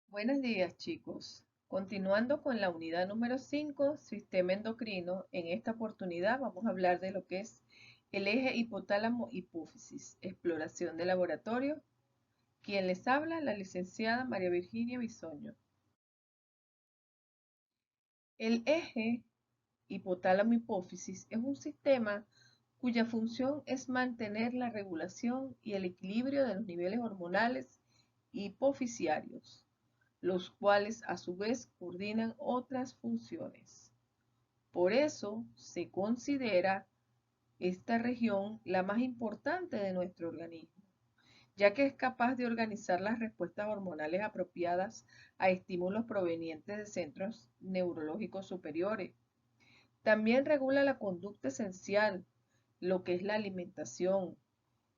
Buenos días, chicos. Continuando con la unidad número 5, sistema endocrino, en esta oportunidad vamos a hablar de lo que es el eje hipotálamo-hipófisis, exploración de laboratorio. Quien les habla, la licenciada María Virginia Bisoño. El eje hipotálamo-hipófisis es un sistema cuya función es mantener la regulación y el equilibrio de los niveles hormonales hipofisiarios, los cuales a su vez coordinan otras funciones. Por eso se considera esta región la más importante de nuestro organismo, ya que es capaz de organizar las respuestas hormonales apropiadas a estímulos provenientes de centros neurológicos superiores. También regula la conducta esencial, lo que es la alimentación,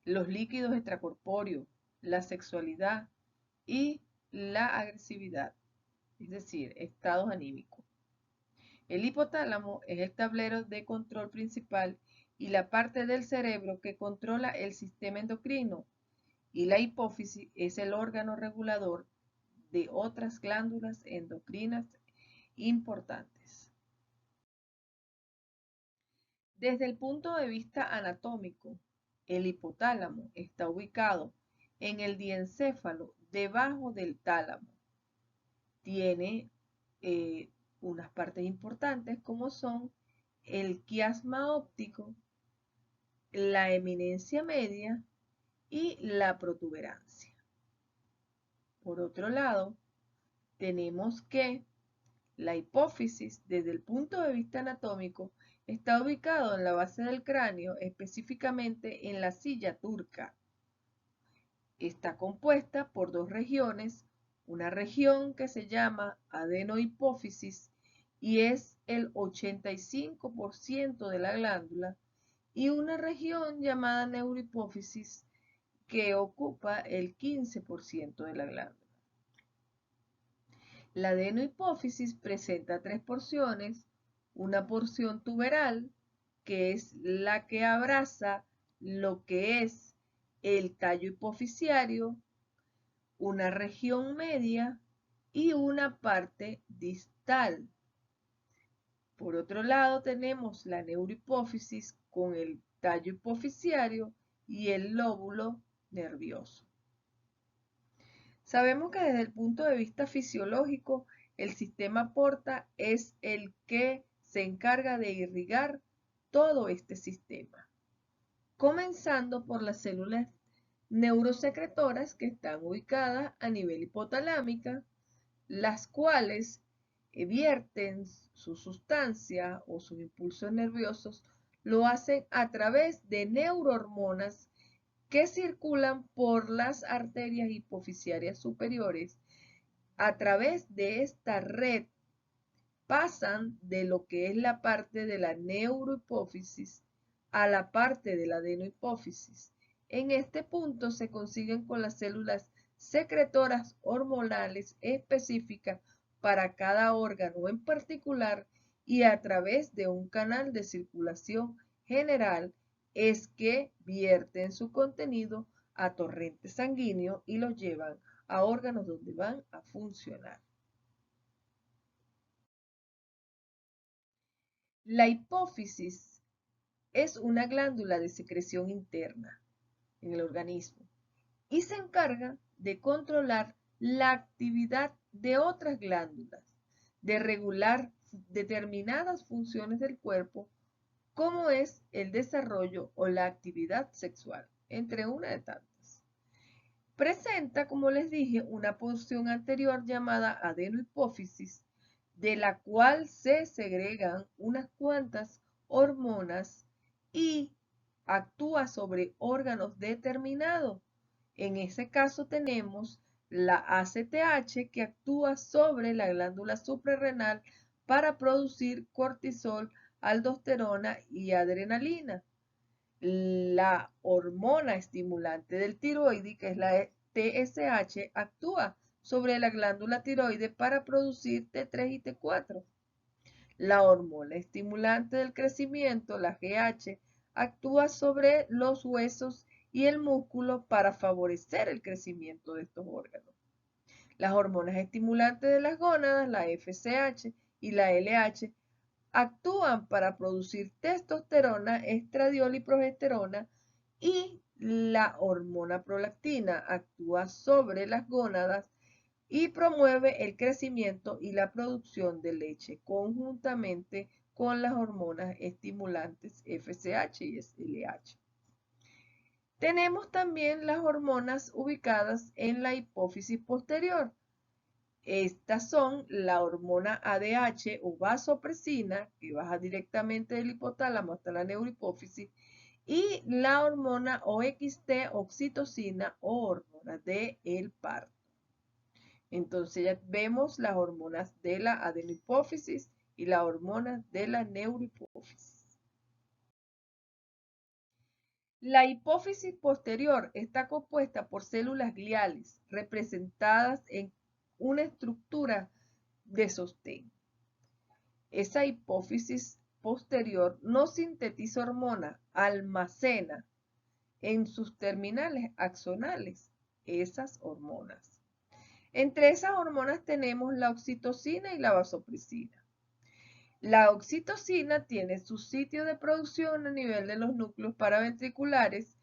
los líquidos extracorpóreos, la sexualidad y la agresividad, es decir, estados anímicos. El hipotálamo es el tablero de control principal y la parte del cerebro que controla el sistema endocrino, y la hipófisis es el órgano regulador de otras glándulas endocrinas importantes. Desde el punto de vista anatómico, el hipotálamo está ubicado en el diencéfalo debajo del tálamo. Tiene unas partes importantes como son el quiasma óptico, la eminencia media y la protuberancia. Por otro lado, tenemos que la hipófisis, desde el punto de vista anatómico, está ubicado en la base del cráneo, específicamente en la silla turca. Está compuesta por dos regiones, una región que se llama adenohipófisis y es el 85% de la glándula, y una región llamada neurohipófisis que ocupa el 15% de la glándula. La adenohipófisis presenta tres porciones: una porción tuberal, que es la que abraza lo que es el tallo hipofisiario, una región media y una parte distal. Por otro lado, tenemos la neurohipófisis con el tallo hipofisiario y el lóbulo nervioso. Sabemos que desde el punto de vista fisiológico, el sistema porta es el que se encarga de irrigar todo este sistema, comenzando por las células neurosecretoras que están ubicadas a nivel hipotalámica, las cuales vierten su sustancia o sus impulsos nerviosos, lo hacen a través de neurohormonas que circulan por las arterias hipofisiarias superiores. A través de esta red pasan de lo que es la parte de la neurohipófisis a la parte de la adenohipófisis. En este punto se consiguen con las células secretoras hormonales específicas para cada órgano en particular, y a través de un canal de circulación general es que vierten su contenido a torrente sanguíneo y los llevan a órganos donde van a funcionar. La hipófisis es una glándula de secreción interna en el organismo y se encarga de controlar la actividad de otras glándulas, de regular determinadas funciones del cuerpo, como es el desarrollo o la actividad sexual, entre una de tantas. Presenta, como les dije, una porción anterior llamada adenohipófisis, de la cual se segregan unas cuantas hormonas y actúa sobre órganos determinados. En ese caso tenemos la ACTH, que actúa sobre la glándula suprarrenal para producir cortisol, aldosterona y adrenalina. La hormona estimulante del tiroides, que es la TSH, actúa sobre la glándula tiroides para producir T3 y T4. La hormona estimulante del crecimiento, la GH, actúa sobre los huesos y el músculo para favorecer el crecimiento de estos órganos. Las hormonas estimulantes de las gónadas, la FSH y la LH, actúan para producir testosterona, estradiol y progesterona, y la hormona prolactina actúa sobre las gónadas y promueve el crecimiento y la producción de leche conjuntamente con las hormonas estimulantes FSH y LH. Tenemos también las hormonas ubicadas en la hipófisis posterior. Estas son la hormona ADH o vasopresina, que baja directamente del hipotálamo hasta la neurohipófisis, y la hormona OXT, oxitocina o hormona del parto. Entonces ya vemos las hormonas de la adenohipófisis y las hormonas de la neurohipófisis. La hipófisis posterior está compuesta por células gliales representadas en una estructura de sostén. Esa hipófisis posterior no sintetiza hormona, almacena en sus terminales axonales esas hormonas. Entre esas hormonas tenemos la oxitocina y la vasopresina. La oxitocina tiene su sitio de producción a nivel de los núcleos paraventriculares,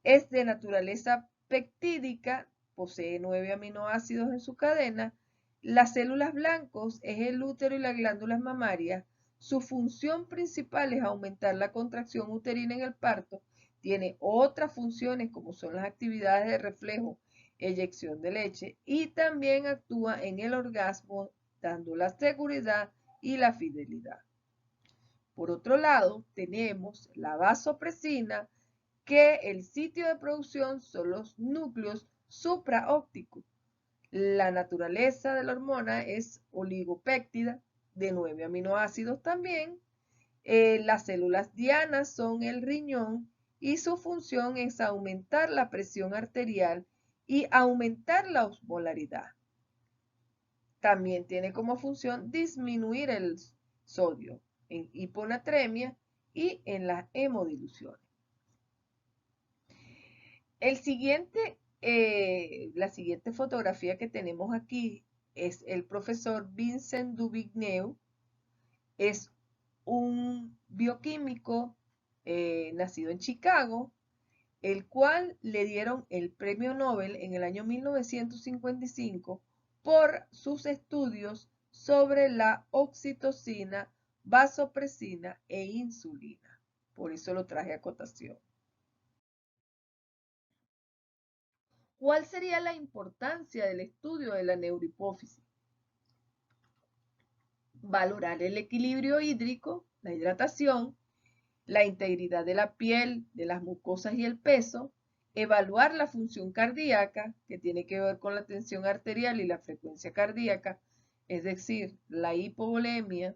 es de naturaleza peptídica, posee 9 aminoácidos en su cadena. Las células blancos es el útero y las glándulas mamarias. Su función principal es aumentar la contracción uterina en el parto. Tiene otras funciones como son las actividades de reflejo, eyección de leche, y también actúa en el orgasmo dando la seguridad y la fidelidad. Por otro lado, tenemos la vasopresina, que el sitio de producción son los núcleos supraópticos. La naturaleza de la hormona es oligopéptida, de 9 aminoácidos también. Las células dianas son el riñón y su función es aumentar la presión arterial y aumentar la osmolaridad. También tiene como función disminuir el sodio en hiponatremia y en las hemodiluciones. La siguiente fotografía que tenemos aquí es el profesor Vincent Duvigneau. Es un bioquímico nacido en Chicago, el cual le dieron el premio Nobel en el año 1955 por sus estudios sobre la oxitocina, vasopresina e insulina. Por eso lo traje a cotación. ¿Cuál sería la importancia del estudio de la neurohipófisis? Valorar el equilibrio hídrico, la hidratación, la integridad de la piel, de las mucosas y el peso, evaluar la función cardíaca, que tiene que ver con la tensión arterial y la frecuencia cardíaca, es decir, la hipovolemia,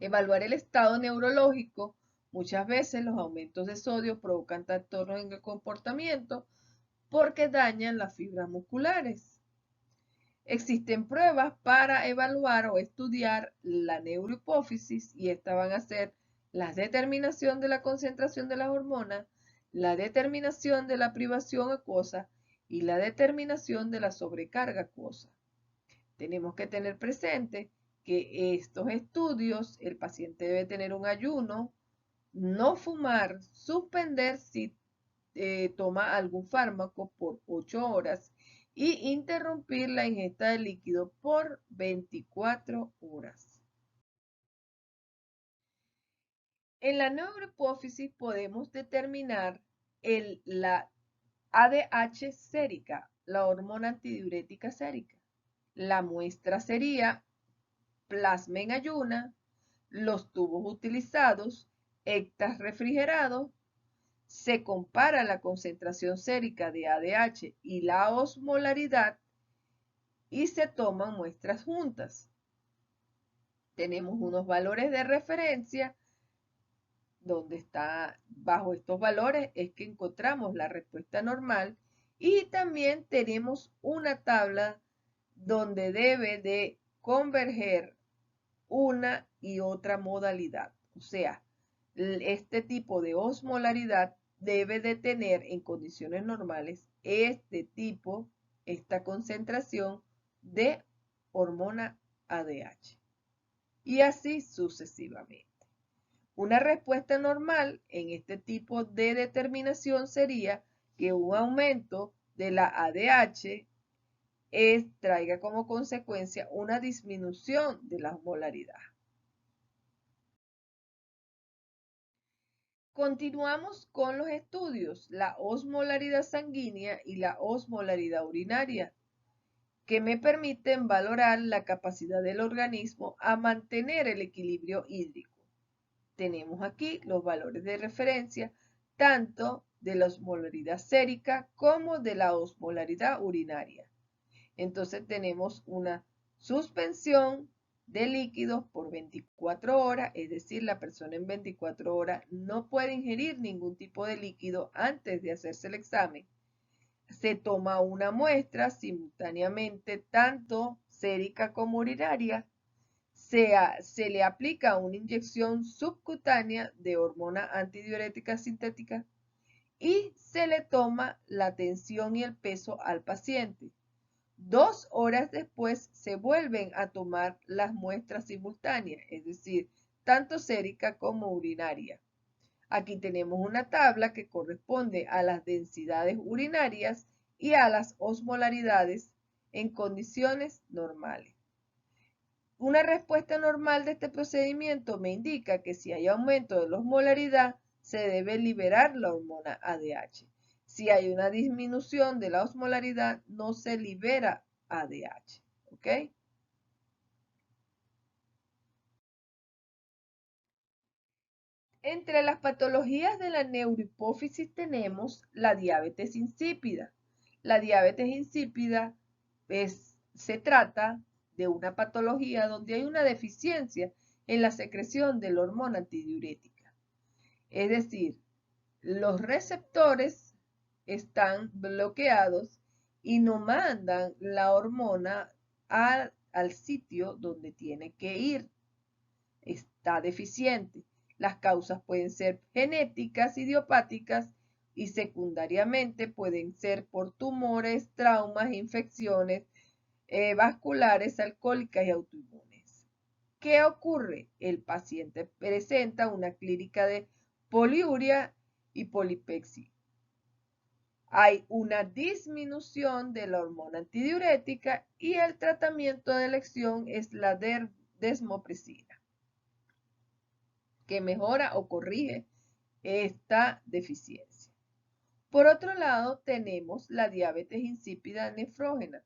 evaluar el estado neurológico. Muchas veces los aumentos de sodio provocan trastornos en el comportamiento porque dañan las fibras musculares. Existen pruebas para evaluar o estudiar la neurohipófisis y estas van a ser la determinación de la concentración de las hormonas, la determinación de la privación acuosa y la determinación de la sobrecarga acuosa. Tenemos que tener presente que estos estudios, el paciente debe tener un ayuno, no fumar, suspender si toma algún fármaco por 8 horas y interrumpir la ingesta de líquido por 24 horas. En la neurohipófisis podemos determinar la ADH sérica, la hormona antidiurética sérica. La muestra sería plasma en ayuna, los tubos utilizados, hectas refrigerados. Se compara la concentración sérica de ADH y la osmolaridad y se toman muestras juntas. Tenemos unos valores de referencia donde está bajo estos valores es que encontramos la respuesta normal y también tenemos una tabla donde debe de converger una y otra modalidad. O sea, este tipo de osmolaridad debe de tener en condiciones normales este tipo esta concentración de hormona ADH. Y así sucesivamente. Una respuesta normal en este tipo de determinación sería que un aumento de la ADH traiga como consecuencia una disminución de la osmolaridad. Continuamos con los estudios, la osmolaridad sanguínea y la osmolaridad urinaria, que me permiten valorar la capacidad del organismo a mantener el equilibrio hídrico. Tenemos aquí los valores de referencia tanto de la osmolaridad sérica como de la osmolaridad urinaria. Entonces tenemos una suspensión de líquidos por 24 horas, es decir, la persona en 24 horas no puede ingerir ningún tipo de líquido antes de hacerse el examen. Se toma una muestra simultáneamente tanto sérica como urinaria. Se le aplica una inyección subcutánea de hormona antidiurética sintética y se le toma la tensión y el peso al paciente. 2 horas después se vuelven a tomar las muestras simultáneas, es decir, tanto sérica como urinaria. Aquí tenemos una tabla que corresponde a las densidades urinarias y a las osmolaridades en condiciones normales. Una respuesta normal de este procedimiento me indica que si hay aumento de la osmolaridad, se debe liberar la hormona ADH. Si hay una disminución de la osmolaridad, no se libera ADH. ¿Ok? Entre las patologías de la neurohipófisis tenemos la diabetes insípida. La diabetes insípida se trata de una patología donde hay una deficiencia en la secreción de la hormona antidiurética. Es decir, los receptores están bloqueados y no mandan la hormona al sitio donde tiene que ir. Está deficiente. Las causas pueden ser genéticas, idiopáticas y secundariamente pueden ser por tumores, traumas, infecciones vasculares, alcohólicas y autoinmunes. ¿Qué ocurre? El paciente presenta una clínica de poliuria y polipexia. Hay una disminución de la hormona antidiurética y el tratamiento de elección es la desmopresina, que mejora o corrige esta deficiencia. Por otro lado, tenemos la diabetes insípida nefrógena.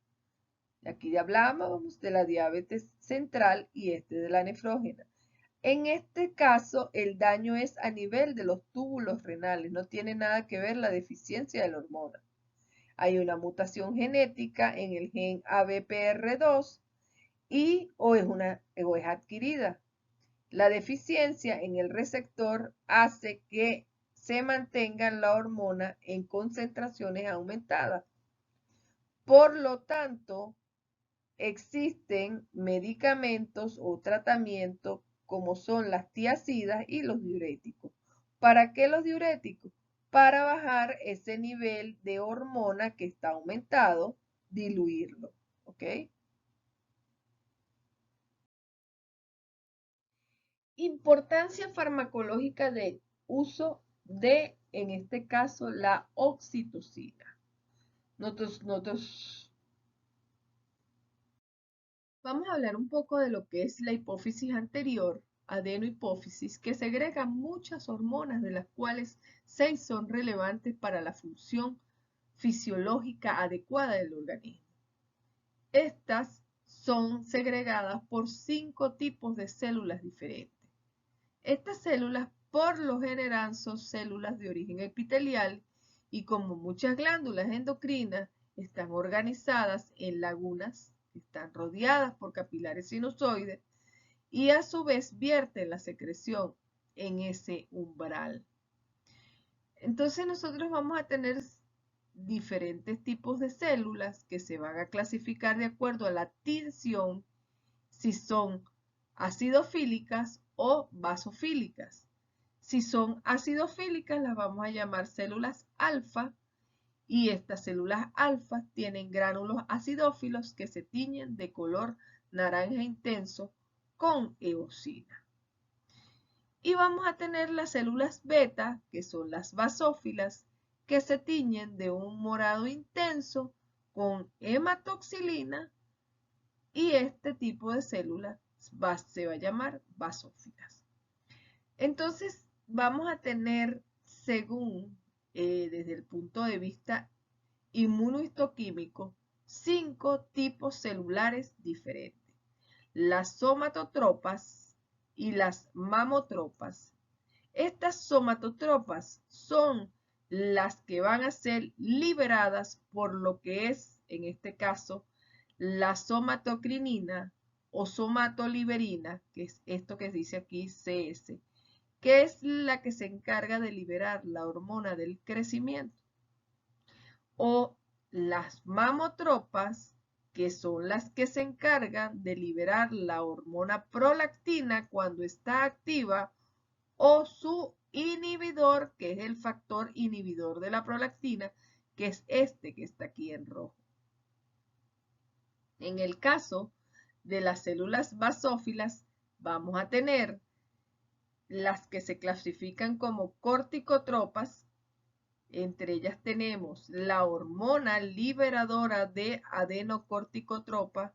Aquí hablábamos de la diabetes central y de la nefrógena. En este caso, el daño es a nivel de los túbulos renales, no tiene nada que ver la deficiencia de la hormona. Hay una mutación genética en el gen ABPR2 o es adquirida. La deficiencia en el receptor hace que se mantenga la hormona en concentraciones aumentadas. Por lo tanto, existen medicamentos o tratamientos como son las tiazidas y los diuréticos. ¿Para qué los diuréticos? Para bajar ese nivel de hormona que está aumentado, diluirlo. ¿Ok? Importancia farmacológica del uso de, en este caso, la oxitocina. Vamos a hablar un poco de lo que es la hipófisis anterior, adenohipófisis, que segrega muchas hormonas, de las cuales 6 son relevantes para la función fisiológica adecuada del organismo. Estas son segregadas por 5 tipos de células diferentes. Estas células por lo general son células de origen epitelial y como muchas glándulas endocrinas están organizadas en lagunas, están rodeadas por capilares sinusoides y a su vez vierten la secreción en ese umbral. Entonces nosotros vamos a tener diferentes tipos de células que se van a clasificar de acuerdo a la tinción, si son acidofílicas o basofílicas. Si son acidofílicas las vamos a llamar células alfa Y estas células alfa tienen gránulos acidófilos que se tiñen de color naranja intenso con eosina. Y vamos a tener las células beta, que son las basófilas, que se tiñen de un morado intenso con hematoxilina, y este tipo de células se va a llamar basófilas. Entonces vamos a tener, según desde el punto de vista inmunohistoquímico, 5 tipos celulares diferentes: las somatotropas y las mamotropas. Estas somatotropas son las que van a ser liberadas por lo que es, en este caso, la somatocrinina o somatoliberina, que es esto que dice aquí CS, que es la que se encarga de liberar la hormona del crecimiento. O las mamotropas, que son las que se encargan de liberar la hormona prolactina cuando está activa, o su inhibidor, que es el factor inhibidor de la prolactina, que es este que está aquí en rojo. En el caso de las células basófilas, vamos a tener las que se clasifican como corticotropas. Entre ellas tenemos la hormona liberadora de adenocorticotropa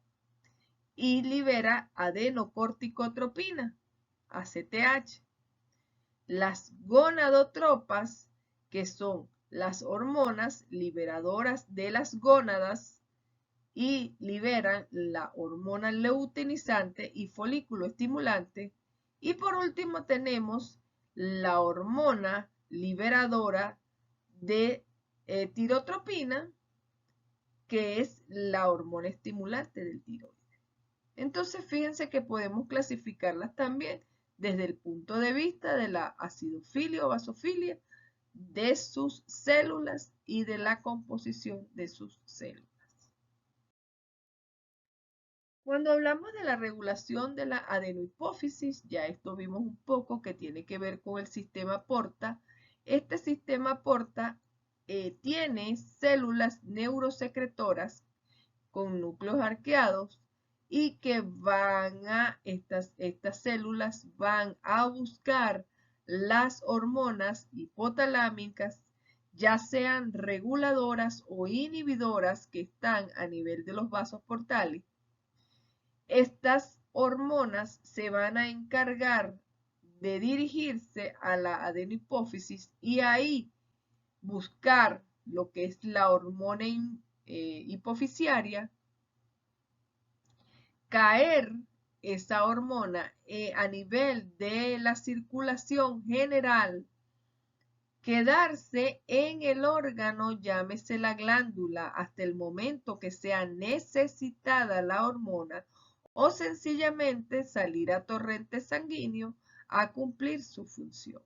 y libera adenocorticotropina, ACTH. Las gonadotropas, que son las hormonas liberadoras de las gónadas y liberan la hormona luteinizante y folículo estimulante. Y por último tenemos la hormona liberadora de tirotropina, que es la hormona estimulante del tiroides. Entonces fíjense que podemos clasificarlas también desde el punto de vista de la acidofilia o basofilia de sus células y de la composición de sus células. Cuando hablamos de la regulación de la adenohipófisis, ya esto vimos un poco que tiene que ver con el sistema porta. Este sistema porta tiene células neurosecretoras con núcleos arqueados y que estas células van a buscar las hormonas hipotalámicas, ya sean reguladoras o inhibidoras, que están a nivel de los vasos portales. Estas hormonas se van a encargar de dirigirse a la adenohipófisis y ahí buscar lo que es la hormona hipofisiaria, caer esa hormona a nivel de la circulación general, quedarse en el órgano, llámese la glándula, hasta el momento que sea necesitada la hormona, o sencillamente salir a torrente sanguíneo a cumplir su función.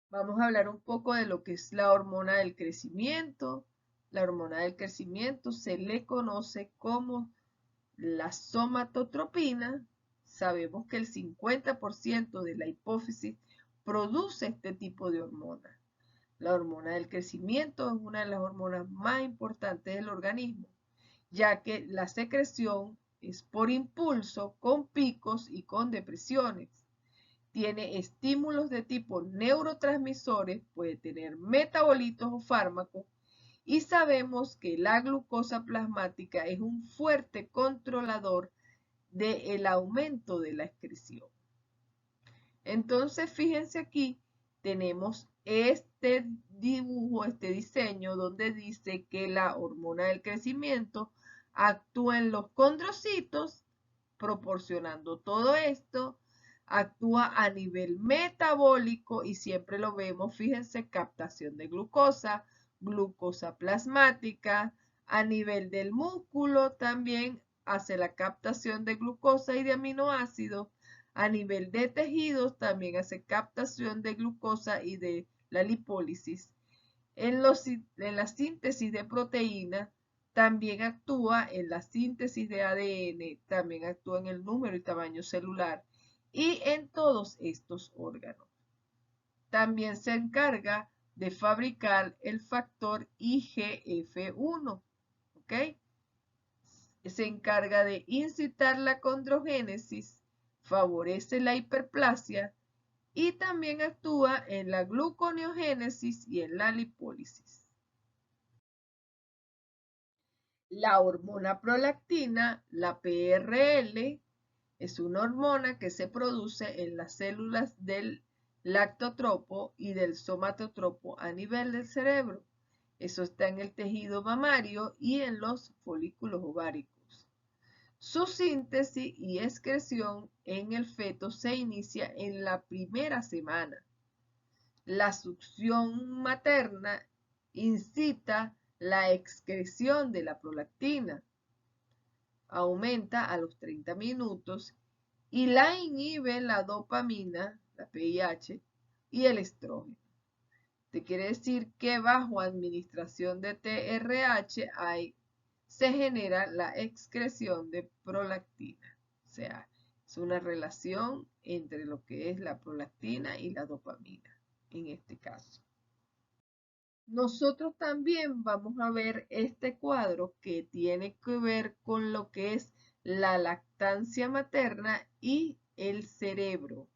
Vamos a hablar un poco de lo que es la hormona del crecimiento. La hormona del crecimiento se le conoce como la somatotropina. Sabemos que el 50% de la hipófisis produce este tipo de hormona. La hormona del crecimiento es una de las hormonas más importantes del organismo, ya que la secreción es por impulso, con picos y con depresiones. Tiene estímulos de tipo neurotransmisores, puede tener metabolitos o fármacos, y sabemos que la glucosa plasmática es un fuerte controlador del aumento de la excreción. Entonces, fíjense aquí, tenemos este dibujo, este diseño, donde dice que la hormona del crecimiento actúa en los condrocitos, proporcionando todo esto, actúa a nivel metabólico y siempre lo vemos, fíjense, captación de glucosa, glucosa plasmática, a nivel del músculo también hace la captación de glucosa y de aminoácidos, a nivel de tejidos también hace captación de glucosa y de la lipólisis. En la síntesis de proteínas también actúa en la síntesis de ADN, también actúa en el número y tamaño celular y en todos estos órganos. También se encarga de fabricar el factor IGF-1, ¿ok? Se encarga de incitar la condrogénesis, favorece la hiperplasia y también actúa en la gluconeogénesis y en la lipólisis. La hormona prolactina, la PRL, es una hormona que se produce en las células del lactotropo y del somatotropo a nivel del cerebro. Eso está en el tejido mamario y en los folículos ováricos. Su síntesis y excreción en el feto se inicia en la primera semana. La succión materna incita la excreción de la prolactina, aumenta a los 30 minutos y la inhibe la dopamina, la PIH, y el estrógeno. Te quiere decir que bajo administración de TRH se genera la excreción de prolactina. O sea, es una relación entre lo que es la prolactina y la dopamina, en este caso. Nosotros también vamos a ver este cuadro que tiene que ver con lo que es la lactancia materna y el cerebro.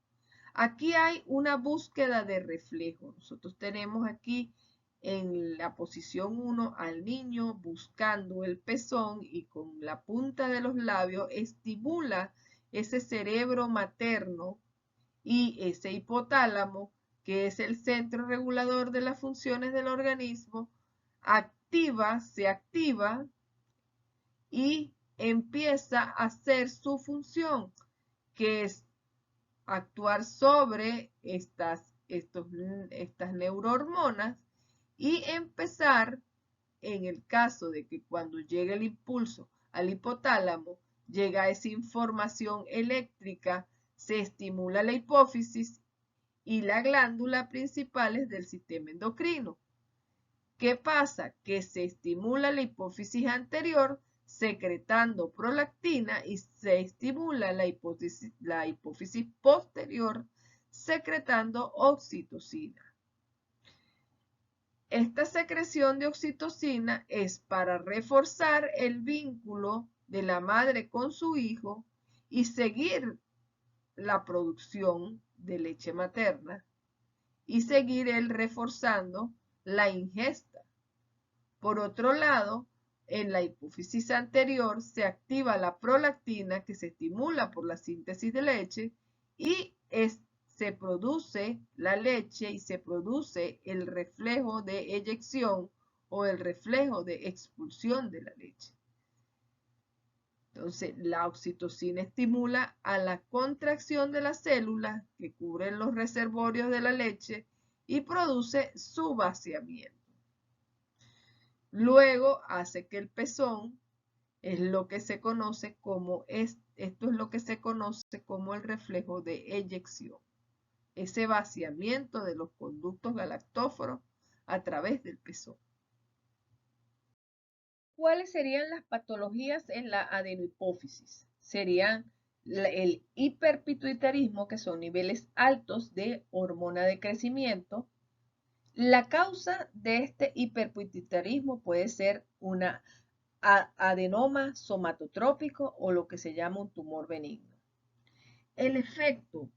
Aquí hay una búsqueda de reflejo. Nosotros tenemos aquí en la posición 1 al niño buscando el pezón y con la punta de los labios estimula ese cerebro materno y ese hipotálamo, que es el centro regulador de las funciones del organismo, se activa y empieza a hacer su función, que es actuar sobre estas neurohormonas y empezar, en el caso de que cuando llegue el impulso al hipotálamo, llega esa información eléctrica, se estimula la hipófisis y la glándula principales del sistema endocrino. ¿Qué pasa? Que se estimula la hipófisis anterior secretando prolactina y se estimula la hipófisis posterior secretando oxitocina. Esta secreción de oxitocina es para reforzar el vínculo de la madre con su hijo y seguir la producción de leche materna y seguir él reforzando la ingesta. Por otro lado, en la hipófisis anterior se activa la prolactina que se estimula por la síntesis de leche y se produce la leche y se produce el reflejo de eyección o el reflejo de expulsión de la leche. Entonces, la oxitocina estimula a la contracción de las células que cubren los reservorios de la leche y produce su vaciamiento. Luego hace que el pezón es lo que se conoce como esto es lo que se conoce como el reflejo de eyección. Ese vaciamiento de los conductos galactóforos a través del pezón. ¿Cuáles serían las patologías en la adenohipófisis? Serían el hiperpituitarismo, que son niveles altos de hormona de crecimiento. La causa de este hiperpituitarismo puede ser una adenoma somatotrópico o lo que se llama un tumor benigno. El efecto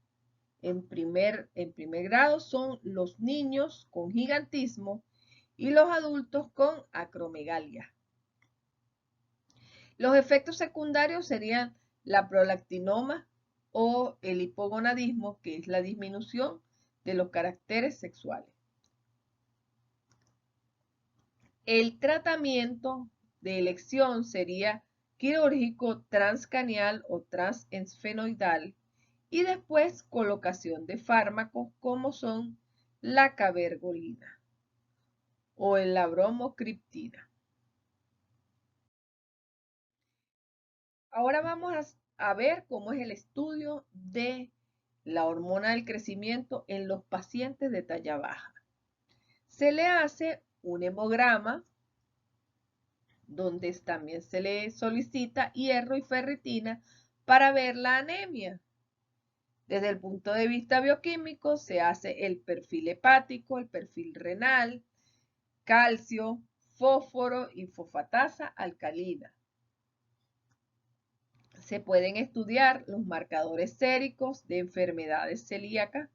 en primer grado son los niños con gigantismo y los adultos con acromegalia. Los efectos secundarios serían la prolactinoma o el hipogonadismo, que es la disminución de los caracteres sexuales. El tratamiento de elección sería quirúrgico transcranial o transesfenoidal y después colocación de fármacos como son la cabergolina o la bromocriptina. Ahora vamos a ver cómo es el estudio de la hormona del crecimiento en los pacientes de talla baja. Se le hace un hemograma donde también se le solicita hierro y ferritina para ver la anemia. Desde el punto de vista bioquímico se hace el perfil hepático, el perfil renal, calcio, fósforo y fosfatasa alcalina. Se pueden estudiar los marcadores séricos de enfermedades celíacas.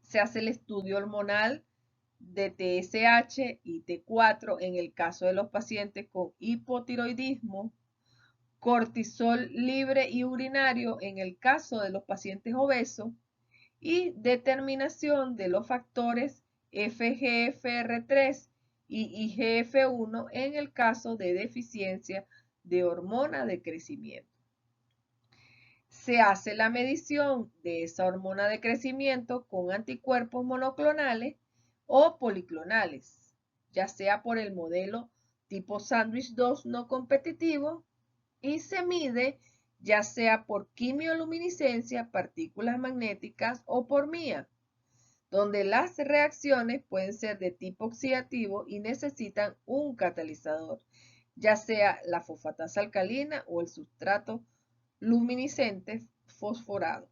Se hace el estudio hormonal de TSH y T4 en el caso de los pacientes con hipotiroidismo, cortisol libre y urinario en el caso de los pacientes obesos y determinación de los factores FGFR3 y IGF-1 en el caso de deficiencia de hormona de crecimiento. Se hace la medición de esa hormona de crecimiento con anticuerpos monoclonales o policlonales, ya sea por el modelo tipo sándwich 2 no competitivo, y se mide ya sea por quimioluminiscencia, partículas magnéticas o por MIA, donde las reacciones pueden ser de tipo oxidativo y necesitan un catalizador, ya sea la fosfatasa alcalina o el sustrato luminiscente fosforado.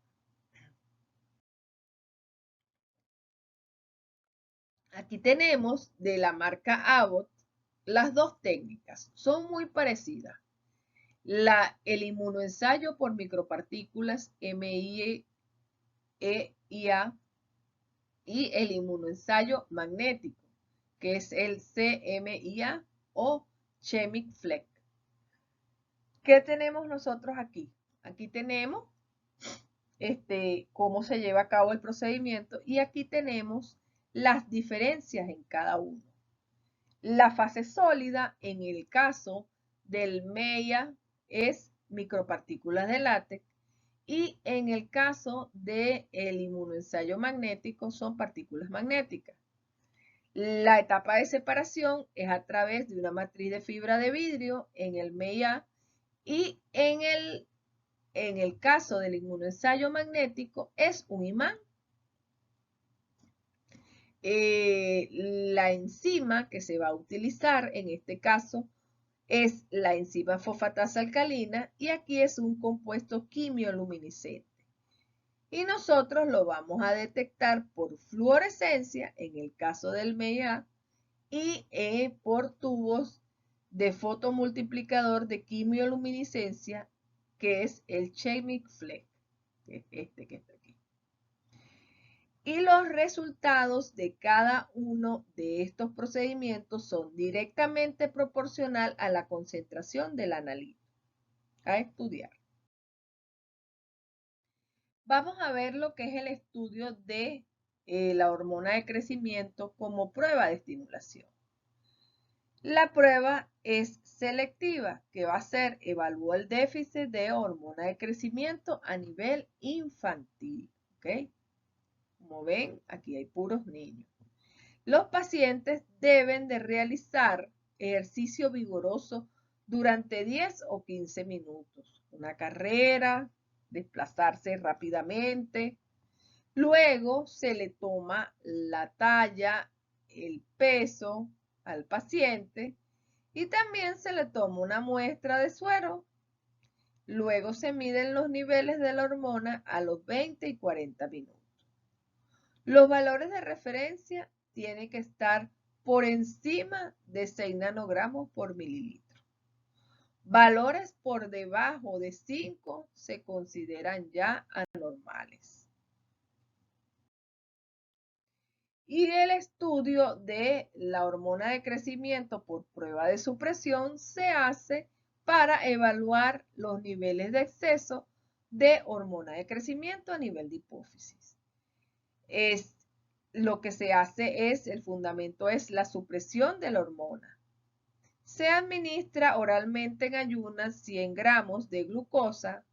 Aquí tenemos de la marca Abbott las dos técnicas, son muy parecidas. El inmunoensayo por micropartículas MIEIA y el inmunoensayo magnético, que es el CMIA o Chemic Fleck. ¿Qué tenemos nosotros aquí? Aquí tenemos cómo se lleva a cabo el procedimiento y aquí tenemos las diferencias en cada uno. La fase sólida, en el caso del MEIA, es micropartículas de látex y en el caso del inmunoensayo magnético son partículas magnéticas. La etapa de separación es a través de una matriz de fibra de vidrio en el MEIA y en el caso del inmunoensayo magnético es un imán. La enzima que se va a utilizar en este caso es la enzima fosfatasa alcalina y aquí es un compuesto quimioluminiscente. Y nosotros lo vamos a detectar por fluorescencia en el caso del MEIA y por tubos de fotomultiplicador de quimioluminiscencia que es el Chemic Fleck, que es este que está aquí. Y los resultados de cada uno de estos procedimientos son directamente proporcional a la concentración del analito a estudiar. Vamos a ver lo que es el estudio de la hormona de crecimiento como prueba de estimulación. La prueba es selectiva, que va a ser evaluar el déficit de hormona de crecimiento a nivel infantil. ¿Ok? Como ven, aquí hay puros niños. Los pacientes deben de realizar ejercicio vigoroso durante 10 o 15 minutos. Una carrera, desplazarse rápidamente. Luego se le toma la talla, el peso al paciente y también se le toma una muestra de suero. Luego se miden los niveles de la hormona a los 20 y 40 minutos. Los valores de referencia tienen que estar por encima de 6 nanogramos por mililitro. Valores por debajo de 5 se consideran ya anormales. Y el estudio de la hormona de crecimiento por prueba de supresión se hace para evaluar los niveles de exceso de hormona de crecimiento a nivel de hipófisis. Lo que se hace el fundamento es la supresión de la hormona. Se administra oralmente en ayunas 100 gramos de glucosa.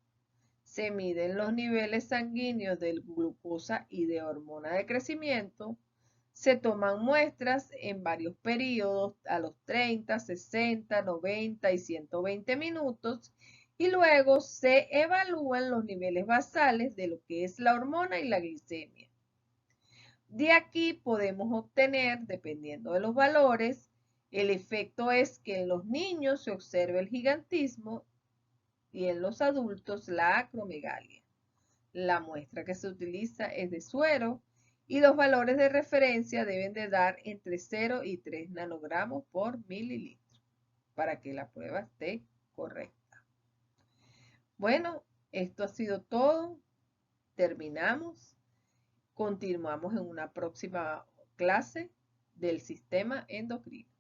Se miden los niveles sanguíneos de glucosa y de hormona de crecimiento. Se toman muestras en varios periodos a los 30, 60, 90 y 120 minutos y luego se evalúan los niveles basales de lo que es la hormona y la glicemia. De aquí podemos obtener, dependiendo de los valores, el efecto es que en los niños se observa el gigantismo y en los adultos la acromegalia. La muestra que se utiliza es de suero y los valores de referencia deben de dar entre 0 y 3 nanogramos por mililitro para que la prueba esté correcta. Bueno, esto ha sido todo. Terminamos. Continuamos en una próxima clase del sistema endocrino.